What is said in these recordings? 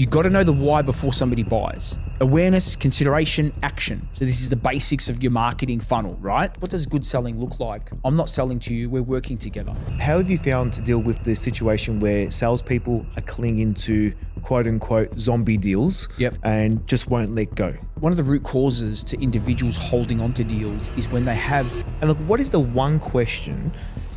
You got to know the why before somebody buys. Awareness, consideration, action. So this is the basics of your marketing funnel, right? What does good selling look like? I'm not selling to you, we're working together. How have you found to deal with the situation where salespeople are clinging to quote unquote zombie deals and just won't let go? One of the root causes to individuals holding on to deals is when they have... And look, what is the one question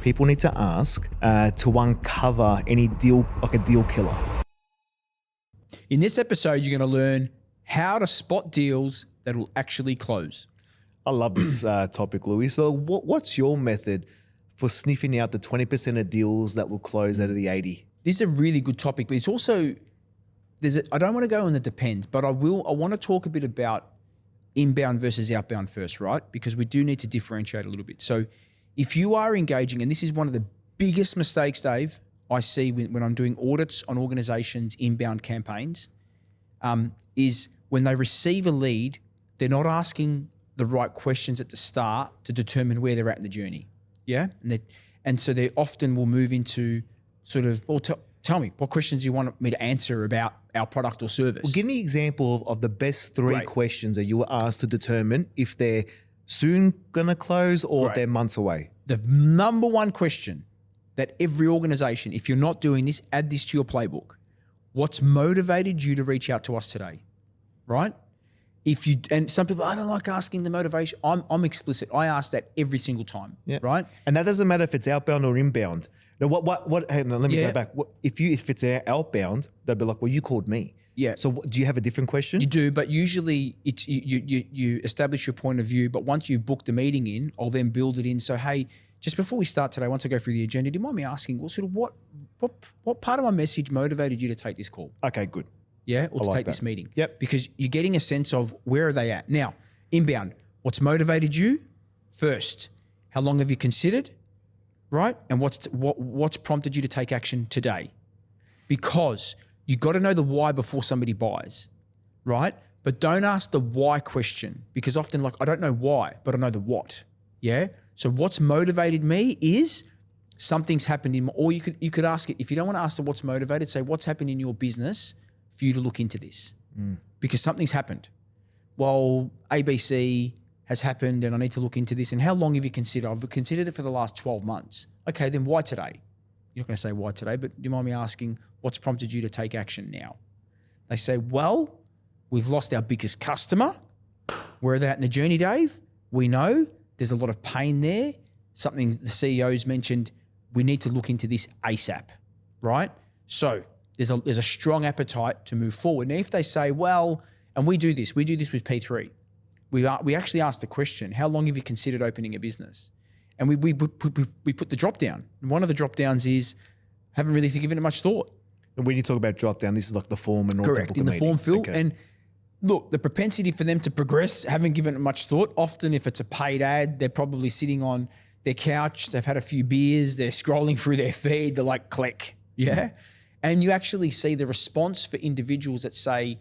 people need to ask to uncover any deal, like a deal killer? In this episode, you're going to learn how to spot deals that will actually close. I love this topic, Louis. So what's your method for sniffing out the 20% of deals that will close out of the 80? This is a really good topic, but it's also, I don't want to go on the depends, but I want to talk a bit about inbound versus outbound first, right? Because we do need to differentiate a little bit. So if you are engaging, and this is one of the biggest mistakes, Dave, I see when I'm doing audits on organizations' inbound campaigns, is when they receive a lead, they're not asking the right questions at the start to determine where they're at in the journey. Yeah, and so they often will move into sort of, well, tell me, what questions do you want me to answer about our product or service? Well, give me an example of the best three questions that you were asked to determine if they're soon gonna close or if they're months away. The number one question that every organization, if you're not doing this, add this to your playbook. What's motivated you to reach out to us today, right? And some people, I don't like asking the motivation. I'm explicit. I ask that every single time, right? And that doesn't matter if it's outbound or inbound. Now, hang on, let me go back. If it's outbound, they'll be like, well, you called me. Yeah. So do you have a different question? You do, but usually it's you establish your point of view, but once you've booked the meeting in, I'll then build it in. So, hey, just before we start today, once I go through the agenda, do you mind me asking, well, sort of what part of my message motivated you to take this call? Okay, good. Yeah, or to take this meeting. Yep. Because you're getting a sense of where are they at. Now, inbound, what's motivated you? First, how long have you considered? Right? And what's prompted you to take action today? Because you got to know the why before somebody buys, right? But don't ask the why question, because often I don't know why, but I know the what. Yeah? So what's motivated me is something's happened or you could ask it, if you don't want to ask the what's motivated, say what's happened in your business for you to look into this, because something's happened. Well, ABC has happened and I need to look into this. And how long have you considered? I've considered it for the last 12 months. Okay, then why today? You're not going to say why today, but do you mind me asking what's prompted you to take action now? They say, well, we've lost our biggest customer. Where are they at in the journey, Dave? We know there's a lot of pain there. Something the CEO's mentioned, we need to look into this ASAP, right? So there's a strong appetite to move forward. Now, if they say, well, and we do this with P3, we actually ask the question, how long have you considered opening a business? And we put the drop down. And one of the drop downs is, haven't really given it much thought. And when you talk about drop down, this is like the form and all. Correct, in the form fill. Okay. And look, the propensity for them to progress, haven't given it much thought. Often if it's a paid ad, they're probably sitting on their couch, they've had a few beers, they're scrolling through their feed, they're like, click, And you actually see the response for individuals that say,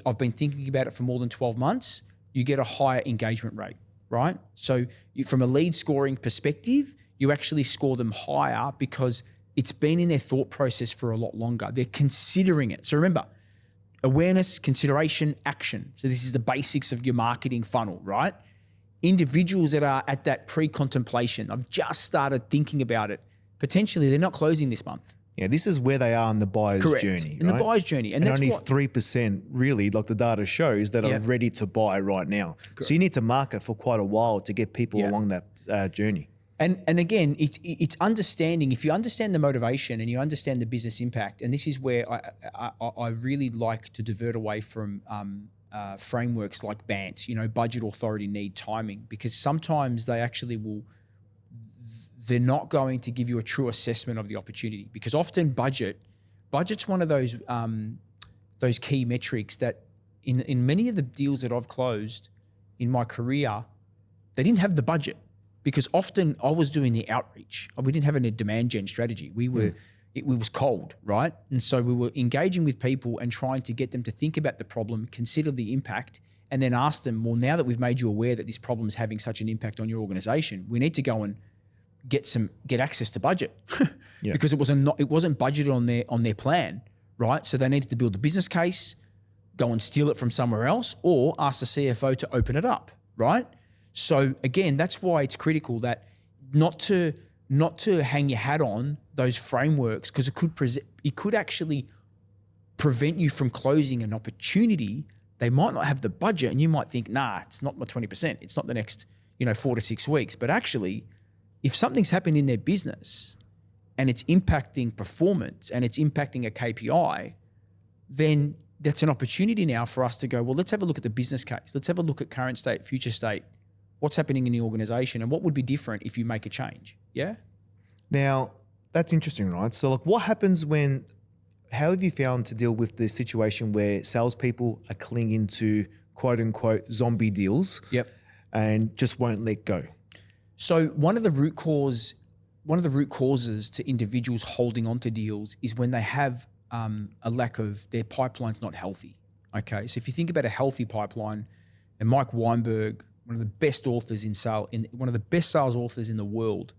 I've been thinking about it for more than 12 months, you get a higher engagement rate, right? So from a lead scoring perspective, you actually score them higher because it's been in their thought process for a lot longer. They're considering it. So remember, awareness, consideration, action. So this is the basics of your marketing funnel, right? Individuals that are at that pre-contemplation, I've just started thinking about it, potentially they're not closing this month. Yeah, this is where they are in the buyer's journey. In the buyer's journey. And that's only 3% really, like the data shows, that are ready to buy right now. Correct. So you need to market for quite a while to get people along that journey. And again, it's understanding, if you understand the motivation and you understand the business impact, and this is where I really like to divert away from frameworks like BANTS, budget, authority, need, timing, because sometimes they actually they're not going to give you a true assessment of the opportunity, because often budget's one of those key metrics that in many of the deals that I've closed in my career, they didn't have the budget. Because often I was doing the outreach. We didn't have a demand gen strategy. It was cold, right? And so we were engaging with people and trying to get them to think about the problem, consider the impact, and then ask them, well, now that we've made you aware that this problem is having such an impact on your organization, we need to go and get access to budget because it wasn't budgeted on their plan, right? So they needed to build a business case, go and steal it from somewhere else, or ask the CFO to open it up, right? So again, that's why it's critical that not to hang your hat on those frameworks, because it could actually prevent you from closing an opportunity. They might not have the budget, and you might think, nah, it's not my 20%. It's not the next 4 to 6 weeks. But actually, if something's happened in their business and it's impacting performance and it's impacting a KPI, then that's an opportunity now for us to go, well, let's have a look at the business case. Let's have a look at current state, future state, what's happening in the organization, and what would be different if you make a change. Yeah. Now, that's interesting, right? So like what happens how have you found to deal with the situation where salespeople are clinging to quote unquote zombie deals and just won't let go? So one of the root causes to individuals holding on to deals is when they have a lack of, their pipeline's not healthy. Okay. So if you think about a healthy pipeline, and Mike Weinberg, one of the best authors one of the best sales authors in the world,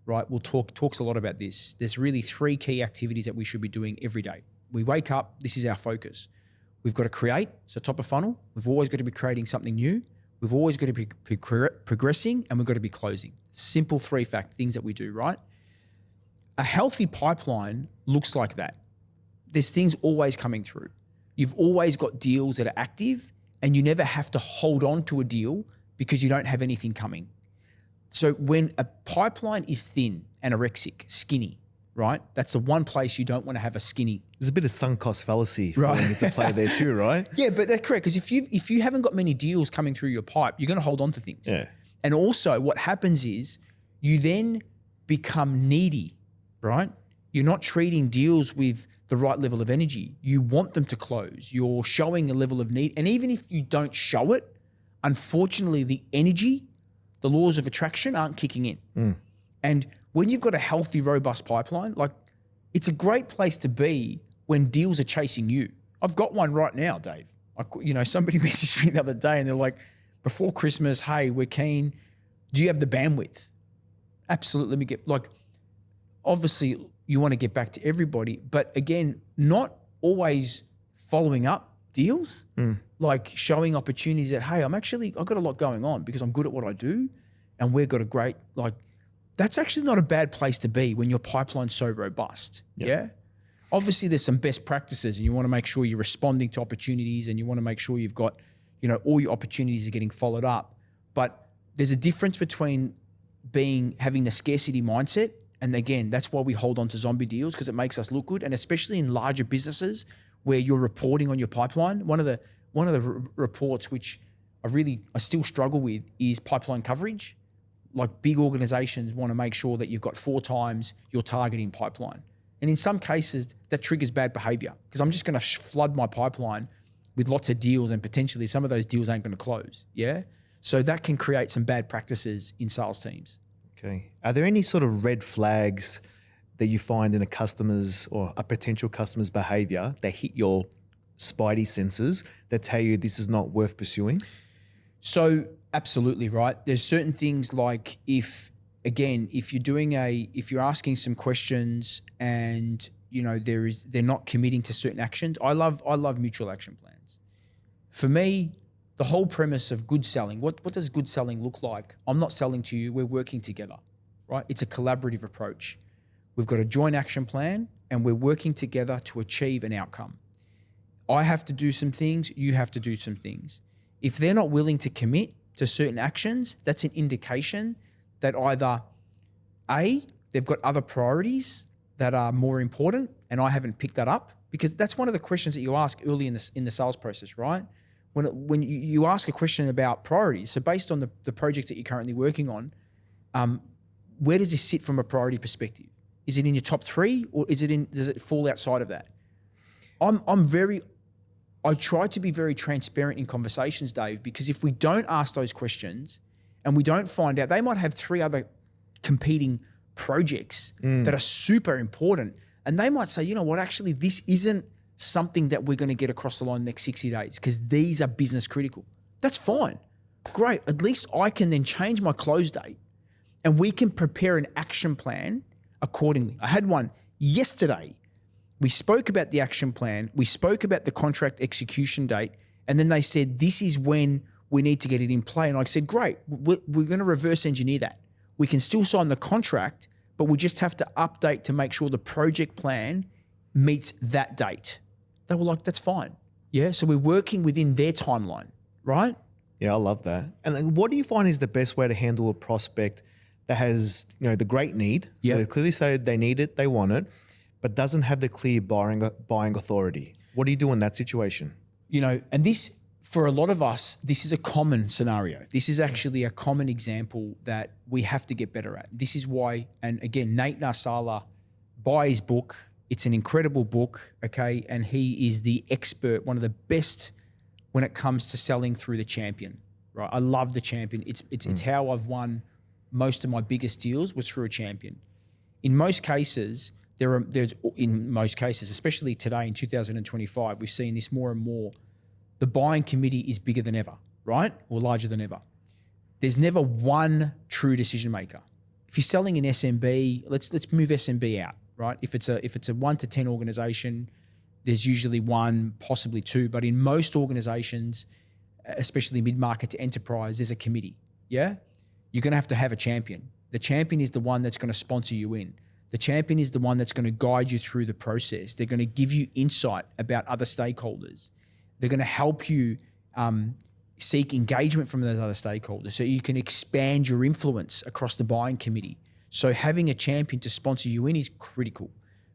right, talks a lot about this. There's really 3 key activities that we should be doing every day. We wake up, this is our focus. We've got to create, so top of funnel. We've always got to be creating something new. We've always got to be progressing, and we've got to be closing. Simple 3 things that we do, right? A healthy pipeline looks like that. There's things always coming through. You've always got deals that are active, and you never have to hold on to a deal because you don't have anything coming. So when a pipeline is thin, anorexic, skinny, right? That's the one place you don't want to have a skinny. There's a bit of sunk cost fallacy to play there too, right? Yeah, but that's correct, because if you haven't got many deals coming through your pipe, you're going to hold on to things. Yeah. And also what happens is you then become needy, right? You're not treating deals with the right level of energy. You want them to close. You're showing a level of need. And even if you don't show it, unfortunately, the energy, the laws of attraction aren't kicking in. And when you've got a healthy, robust pipeline, like it's a great place to be when deals are chasing you. I've got one right now, Dave. Somebody messaged me the other day and they're like, before Christmas, hey, we're keen. Do you have the bandwidth? Absolutely. Obviously you want to get back to everybody, but again, not always following up deals, like showing opportunities that, hey, I've got a lot going on because I'm good at what I do and we've got a great, that's actually not a bad place to be when your pipeline's so robust. Yep. Yeah. Obviously there's some best practices and you want to make sure you're responding to opportunities and you want to make sure you've got, all your opportunities are getting followed up. But there's a difference between having the scarcity mindset. And again, that's why we hold on to zombie deals, because it makes us look good. And especially in larger businesses where you're reporting on your pipeline. One of the reports which I still struggle with is pipeline coverage. Like big organizations want to make sure that you've got 4 times your targeting pipeline. And in some cases that triggers bad behavior, because I'm just going to flood my pipeline with lots of deals and potentially some of those deals ain't going to close. Yeah. So that can create some bad practices in sales teams. Okay. Are there any sort of red flags that you find in a customer's or a potential customer's behavior that hit your spidey senses that tell you this is not worth pursuing? So absolutely, right. There's certain things like if you're asking some questions and they're not committing to certain actions. I love mutual action plans. For me, the whole premise of good selling, what does good selling look like? I'm not selling to you, we're working together, right? It's a collaborative approach. We've got a joint action plan and we're working together to achieve an outcome. I have to do some things, you have to do some things. If they're not willing to commit to certain actions, that's an indication that either A, they've got other priorities that are more important and I haven't picked that up, because that's one of the questions that you ask early in the sales process, right? When you ask a question about priorities, so based on the project that you're currently working on, where does this sit from a priority perspective? Is it in your top 3 or does it fall outside of that? I try to be very transparent in conversations, Dave, because if we don't ask those questions and we don't find out, they might have 3 other competing projects that are super important. And they might say, you know what, actually, this isn't something that we're going to get across the line in the next 60 days because these are business critical. That's fine. Great. At least I can then change my close date and we can prepare an action plan accordingly. I had one yesterday We spoke about the action plan. We spoke about the contract execution date. And then they said, this is when we need to get it in play. And I said, great, we're going to reverse engineer that. We can still sign the contract, but we just have to update to make sure the project plan meets that date. They were like, that's fine. Yeah, so we're working within their timeline, right? Yeah, I love that. And like, what do you find is the best way to handle a prospect that has, the great need? So they clearly stated they need it, they want it, but doesn't have the clear buying authority. What do you do in that situation? And this, for a lot of us, this is a common scenario. This is actually a common example that we have to get better at. This is why, and again, Nate Narsala, buy his book. It's an incredible book, okay? And he is the expert, one of the best when it comes to selling through the champion, right? I love the champion. It's how I've won most of my biggest deals was through a champion. In most cases, especially today in 2025, we've seen this more and more. The buying committee is bigger than ever, right? Or larger than ever. There's never one true decision maker. If you're selling an SMB, let's move SMB out, right? If it's a 1 to 10 organization, there's usually one, possibly two. But in most organizations, especially mid-market to enterprise, there's a committee. Yeah, you're going to have a champion. The champion is the one that's going to sponsor you in. The champion is the one that's going to guide you through the process. They're going to give you insight about other stakeholders. They're going to help you seek engagement from those other stakeholders so you can expand your influence across the buying committee. So having a champion to sponsor you in is critical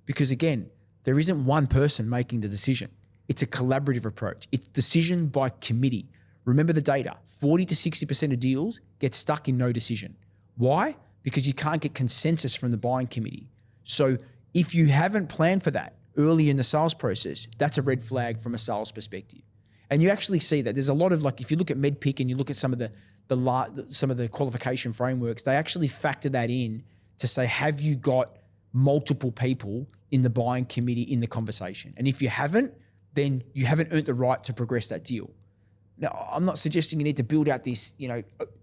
because, again, there isn't one person making the decision. It's a collaborative approach. It's decision by committee. Remember the data, 40 to 60% of deals get stuck in no decision. Why? Because you can't get consensus from the buying committee. So if you haven't planned for that early in the sales process, that's a red flag from a sales perspective. And you actually see that. There's a lot of, like, if you look at MedPick and you look at some of the qualification frameworks, they actually factor that in to say, have you got multiple people in the buying committee in the conversation? And if you haven't, then you haven't earned the right to progress that deal. Now, I'm not suggesting you need to build out this,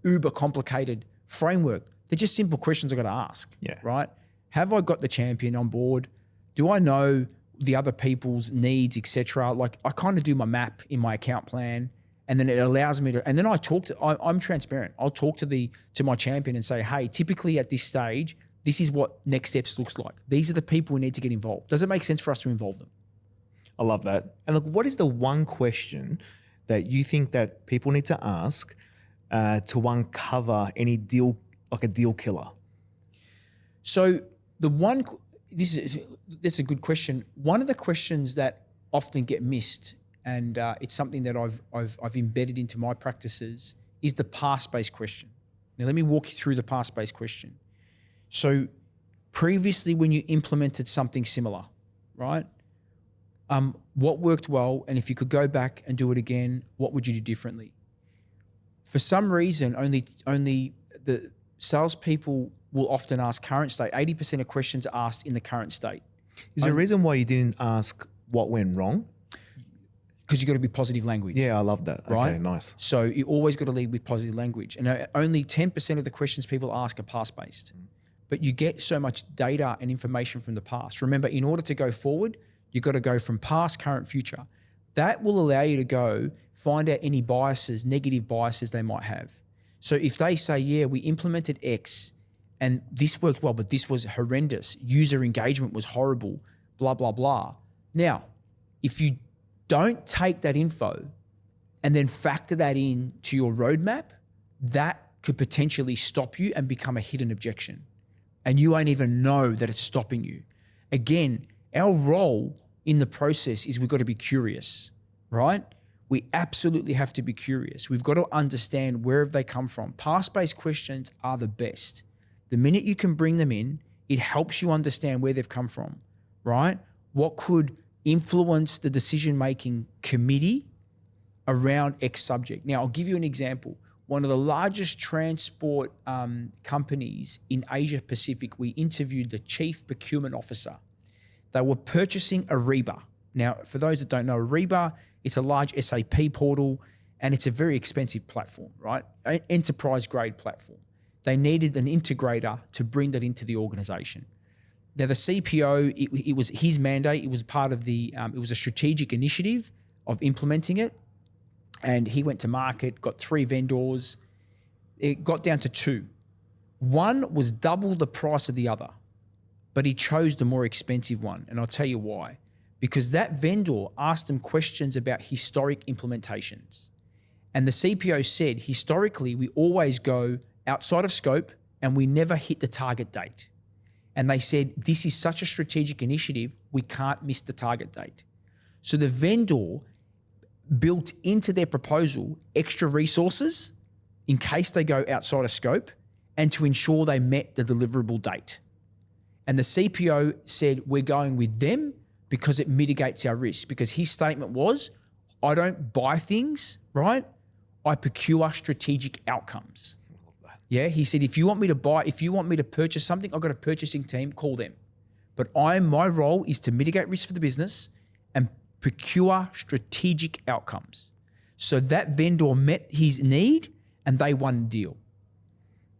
uber complicated framework. They're just simple questions I've got to ask, right? Have I got the champion on board? Do I know the other people's needs, etc.? Like, I kind of do my map in my account plan, and then it allows me to, and then I'm transparent. I'll talk to my champion and say, hey, typically at this stage, this is what next steps looks like. These are the people we need to get involved. Does it make sense for us to involve them? I love that. And look, what is the one question that you think that people need to ask to uncover any deal, like a deal killer? So that's a good question. One of the questions that often get missed, and it's something that I've embedded into my practices, is the past-based question. Now, let me walk you through the past-based question. So previously when you implemented something similar, right? What worked well, and if you could go back and do it again, what would you do differently? For some reason, only the salespeople will often ask current state. 80% of questions are asked in the current state. Is there a reason why you didn't ask what went wrong? Because you've got to be positive language. Yeah, I love that. Right? Okay, nice. So you always got to lead with positive language. And only 10% of the questions people ask are past-based. But you get so much data and information from the past. Remember, in order to go forward, you've got to go from past, current, future. That will allow you to go find out any biases, negative biases they might have. So if they say, yeah, we implemented X and this worked well, but this was horrendous, user engagement was horrible, blah, blah, blah. Now, if you don't take that info and then factor that in to your roadmap, that could potentially stop you and become a hidden objection. And you won't even know that it's stopping you. Again, our role in the process is we've got to be curious, right? We absolutely have to be curious. We've got to understand where have they come from. Past-based questions are the best. The minute you can bring them in, it helps you understand where they've come from, right? What could influence the decision-making committee around X subject? Now, I'll give you an example. One of the largest transport companies in Asia Pacific, we interviewed the chief procurement officer. They were purchasing Ariba. Now, for those that don't know, Ariba, it's a large SAP portal and it's a very expensive platform, right? Enterprise grade platform. They needed an integrator to bring that into the organization. Now the CPO, it was his mandate. It was part of the, it was a strategic initiative of implementing it. And he went to market, got 3 vendors. It got down to 2. One was double the price of the other, but he chose the more expensive one. And I'll tell you why. Because that vendor asked him questions about historic implementations. And the CPO said, historically, we always go outside of scope and we never hit the target date. And they said, this is such a strategic initiative, we can't miss the target date. So the vendor built into their proposal extra resources in case they go outside of scope and to ensure they met the deliverable date. And the CPO said, we're going with them because it mitigates our risk. Because his statement was, I don't buy things, right? I procure strategic outcomes. Yeah, he said, if you want me to purchase something, I've got a purchasing team, call them. But my role is to mitigate risk for the business and procure strategic outcomes. So that vendor met his need and they won the deal.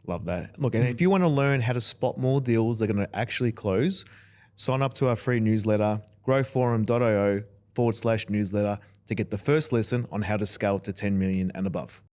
Love that. Look, and if you want to learn how to spot more deals that are going to actually close, sign up to our free newsletter, growforum.io/newsletter to get the first lesson on how to scale to 10 million and above.